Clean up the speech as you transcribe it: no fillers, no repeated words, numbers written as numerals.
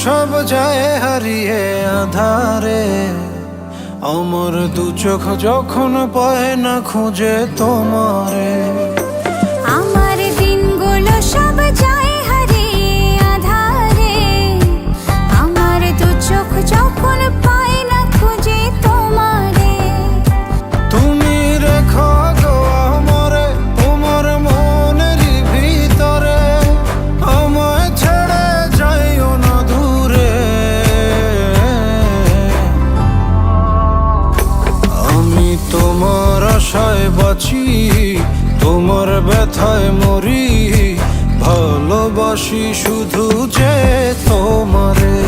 সব যায় হারিয়ে আধারে, আমার দু চোখ যখন পায় না খুঁজে তোমারে। আমার দিনগুলো সব যায় হারিয়ে আধারে, আমার দু চোখ যখন পায় না খুঁজে তোমারে। তুমি রেখো গো আমরে তোমার মনের ভিতরে, আমায় ছেড়ে যাইও না দূরে। আমি তোমার আশায় বাঁচি, তোমার ব্যথায় মরি, ভালোবাসি শুধু যে তোমারে।